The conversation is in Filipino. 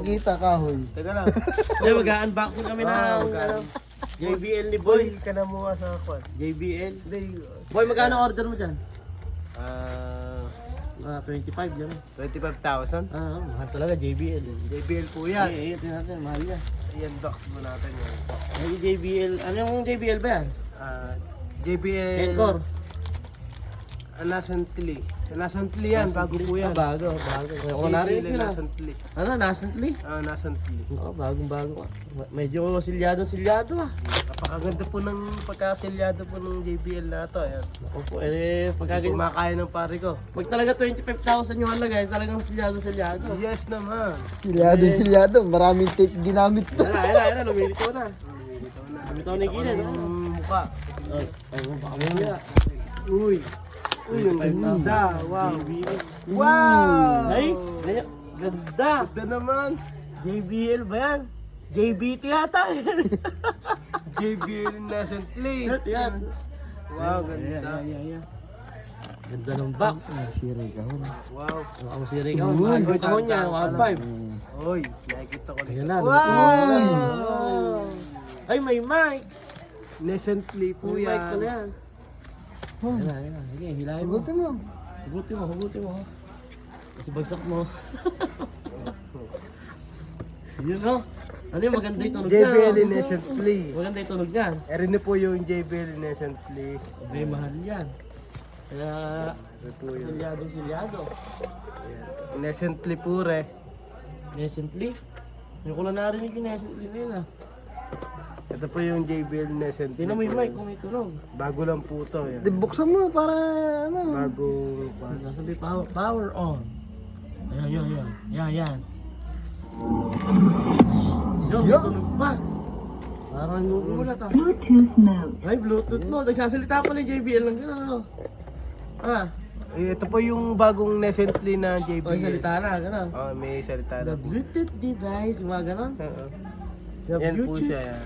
Kita kahoy. Teka lang. Ay, mag-unboxing kami ng JBL ni Boy. Boy, ka na mukha sa kwan. JBL. Hindi. Boy, magkano order mo dyan? Ah, 25 yun. 25,000. Mahal talaga JBL. JBL po yan. Ay, natin, mahal yan. I-unbox mo natin yan. Ay, JBL, ano yung JBL ba yan? JBL. Encore. Nascently. Nascently yan, bago po yan. Bago. Kung narinig JBL nyo na. Nascently. Ano, nascently? Nascently. Oo, bagong-bago. Medyo silyado Napakaganda po ng pagkasilyado po ng JBL na ito. Ayan. Ako po, Hindi kumakaya ng pare ko. pag talaga 25,000 yung halaga, talagang silyado. Yes naman. Silyado. Maraming tape ginamit to. Yan, lumilito na. Lumilito na yung gilid. Mukha. Ay, baka mamaya. Uy. Uy, ang ganda. Wow. JBL. Wow! Ay, ganda. Ganda naman. JBL ba yan? JBT yata. JBL Nascently. Yan. Wow, ganda. Ganda ng box. Siray kahon. Wow. Ang siri ka. Mahal ko niya, 1.5. Oy, nakikita ko Ayan na. na. Wow! Ay, may mic. Nascently po May mic ka na yan. yan. Ayan na. Sige, hilahin mo. Hugutin mo. Hugutin mo. Kasi bagsak mo. Yun o. Ano yung maganda yung tunog niya? JBL Nascently. Maganda yung tunog niyan. Erin na po yung JBL Nascently. Hindi, mahal yan. Kaya, Ito po yun. silyado. Nascently po re. Recently? Hindi ko lang narinig yung recently na yun ah. Ito po yung JBL Nascently. Tingnan mo yung po. mic kung may tunog. Bago lang po ito. Yan. Di, buksan mo para ano. Bago. Sabi power on. Ayan. Yan. Yung tunog pa. Parang numulat ah. Bluetooth mode. Ay, Bluetooth mo. Nagsasalita pala yung JBL lang gano'n. Ano? Ito po yung bagong Nascently na JBL. O, salita na, gano'n. Oh, may salita The na po. Bluetooth device, mga gano'n. Oo. The Yan po Bluetooth. siya yan.